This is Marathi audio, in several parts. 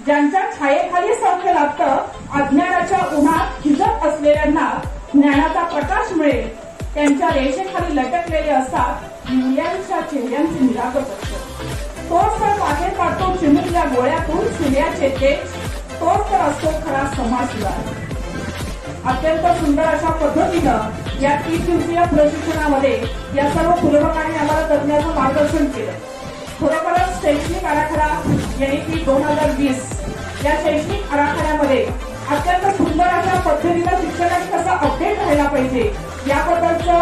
ज्यांच्या छायेखाली सौख्य लागतं अज्ञानाच्या उन्हात झिजत असलेल्यांना ज्ञानाचा प्रकाश मिळेल. त्यांच्या रेषेखाली लटकलेले असतात मुल्यांच्या चेहऱ्यांचे निरागस असतं. तोच तर बाहेर काढतो चिमुकल्या गोळ्यातून सूर्याचे तेज. तोच तर असतो खरा समाज सुधार. अत्यंत सुंदर अशा पद्धतीनं या 3 दिवसीय प्रशिक्षणामध्ये या सर्व फुलबागांनी आम्हाला तज्ञांचं मार्गदर्शन केलं. खरोखरच शैक्षणिक आराखडा NEP 2020 या शैक्षणिक आराखड्यामध्ये अत्यंत सुंदर अशा पद्धतीनं शिक्षकांनी कसं अपडेट राहायला पाहिजे याबद्दलचं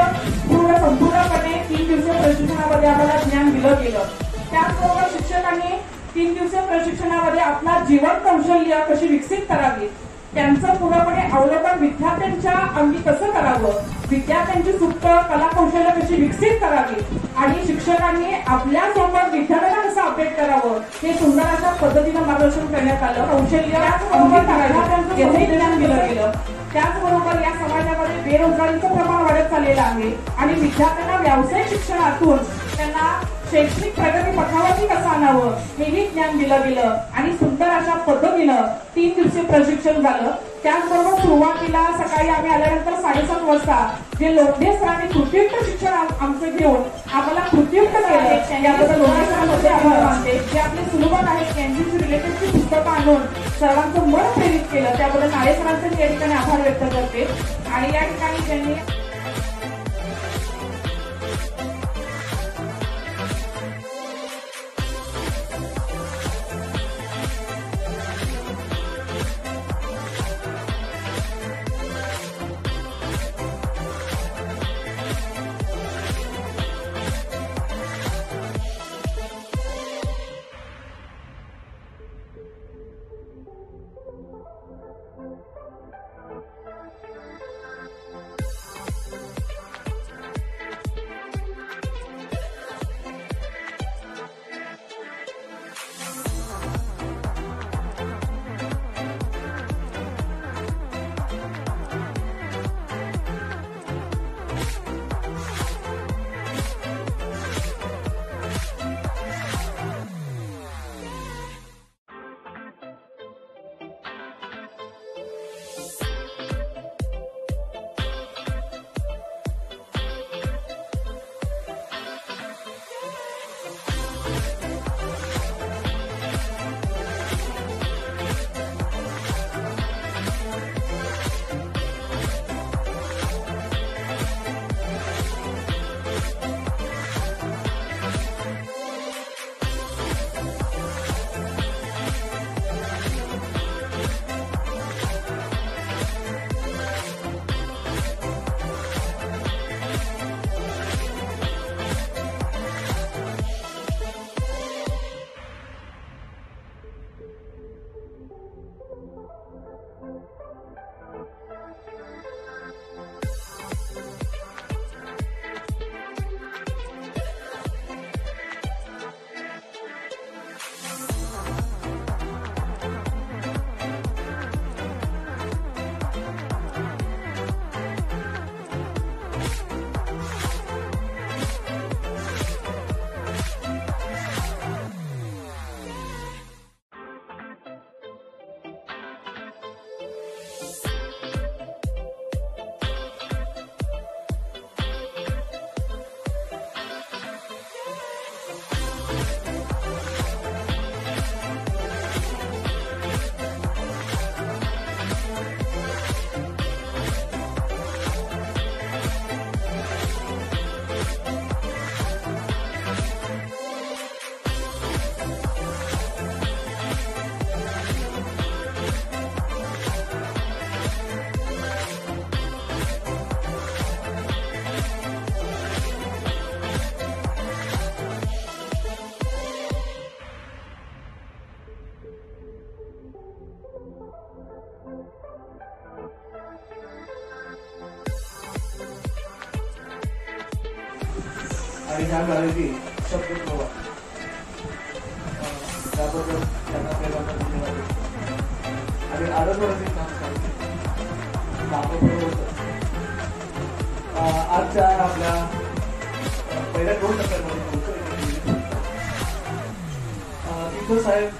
संपूर्णपणे 3 दिवसीय प्रशिक्षणामध्ये आम्हाला ज्ञान दिलं गेलं. त्याचबरोबर शिक्षकांनी 3 दिवसीय प्रशिक्षणामध्ये आपला जीवन कौशल्य कशी विकसित करावी, त्यांचं पूर्णपणे अवलोकन विद्यार्थ्यांच्या अंगी कसं करावं, विद्यार्थ्यांची सुप्त कला कौशल्य कशी विकसित करावी आणि शिक्षकांनी आपल्यासोबत विद्यार्थ्यांना कसं अपडेट करावं हे सुंदर अशा पद्धतीनं मार्गदर्शन करण्यात आलं. कौशल्य विद्यार्थ्यांचं ज्ञान दिलं गेलं. त्याचबरोबर या समाजामध्ये बेरोजगारीचं प्रमाण वाढत चाललेलं आहे आणि विद्यार्थ्यांना व्यावसायिक शिक्षणातून त्यांना शैक्षणिक प्रगती पथावरती कसं आणावं हेही ज्ञान दिलं गेलं आणि सुंदर अशा पद्धतीनं 3 दिवसीय प्रशिक्षण झालं. त्याचबरोबर सुरुवातीला सकाळी आम्ही आल्यानंतर 7:30 वाजता जे लोंढे सरांनी कृतीयुक्त शिक्षण आमचं घेऊन आम्हाला कृतीयुक्त केलं याबद्दल लोंढे सरांमध्ये आभार मानते. जे आपले सुलभन आहेत त्यांची रिलेटेडची पुस्तकं आणून सर्वांचं मन प्रेरित केलं त्याबद्दल नाळे सरांचे या ठिकाणी आभार व्यक्त करते. आणि या ठिकाणी ज्यांनी आणि ह्या गाण्याची शब्द प्रवाह त्याबद्दल त्यांना पहिल्यांदा धन्यवाद. आणि आडतवरचे काम सांगितले आजच्या आपल्या पहिल्या 2 टप्प्यामध्ये तिथं साहेब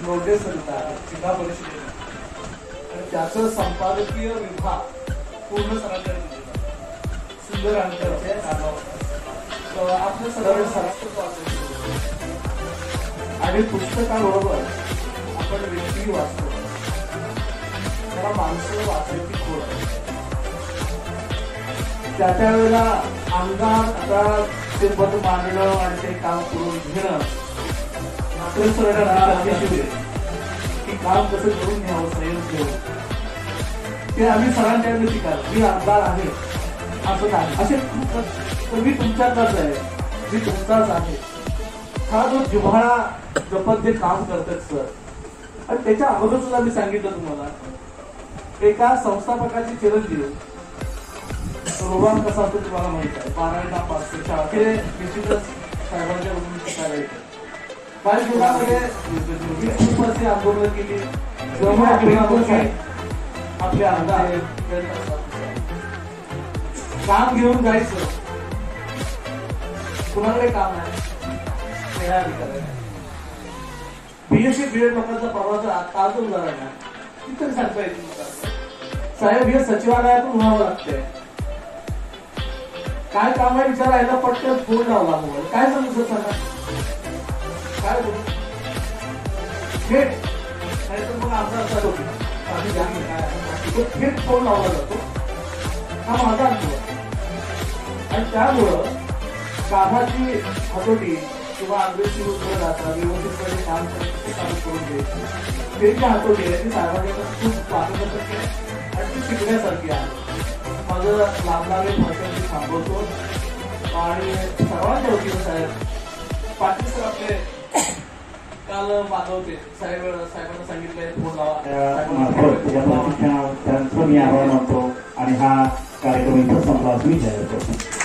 नोटीस जिल्हा परिषदेने आणि त्याचं संपादकीय विभाग पूर्ण सरांकडे दिलेला. सुंदर अंतरचे आपलं सगळं सरासर आणि पुस्तकाबरोबर आपण व्यक्ती वाचतो, त्याला माणसं वाचायची खोड आहे. त्या वेळेला अंगात आता ते पद मांडणं आणि ते काम करून घेणं मात्र सरळ की काम कसं करून घ्यावं, संयम ठेवून ते आम्ही सरांच्याकडे शिकाल. मी आमदार आहे असं नाही, असे तर मी तुमच्यातलाच आहे, मी तुमचाच आहे. हा जो जिव्हाळा जपत जे काम करतात सर, आणि त्याच्या अगोदर सुद्धा मी सांगितलं तुम्हाला, एका संस्थापकाची चिरंजीव रोगान कसा असतो तुम्हाला माहित आहे. 12 नापास ते निश्चितच साहेबांच्या बरोबर शिकायला येतं. काही जीवनामध्ये खूप वर्षे आंदोलन केली, आपले आमदार काम घेऊन जायचं, कुणाकडे काम आहे बीएससी बीएड लोकांचा प्रवास आज उदाहरण आहे. तिथं सांगता येईल साहेब हे सचिवालयातून व्हावं लागतंय, काय काम आहे विचारायला पटकन फोन लावला मोबाईल, काय सांगू सर सांगा, काय बोलू थेट, नाही तर मग आमचा असा होतो थेट फोन लावला जातो. हा माझा अनुभव आणि त्यामुळं कामाची हतोटी किंवा अग्रेसिव्ह उत्तर जातात, व्यवस्थितपणे काम चालू करून द्यायची ते जी हतोटी आहे ती साहेबांच्या खूप स्वागतासारखी आहे आणि ती शिकण्यासारखी आहे. माझं लाभणारे भाषण मी थांबवतो आणि सर्वांच्या वतीनं साहेब पाटील सर आपले काल मागवते साहेबांना सांगितलंय फोन लावा. त्यांचं मी आभार मानतो आणि हा कार्यक्रम इथं संपला असं मी जाहीर करतो.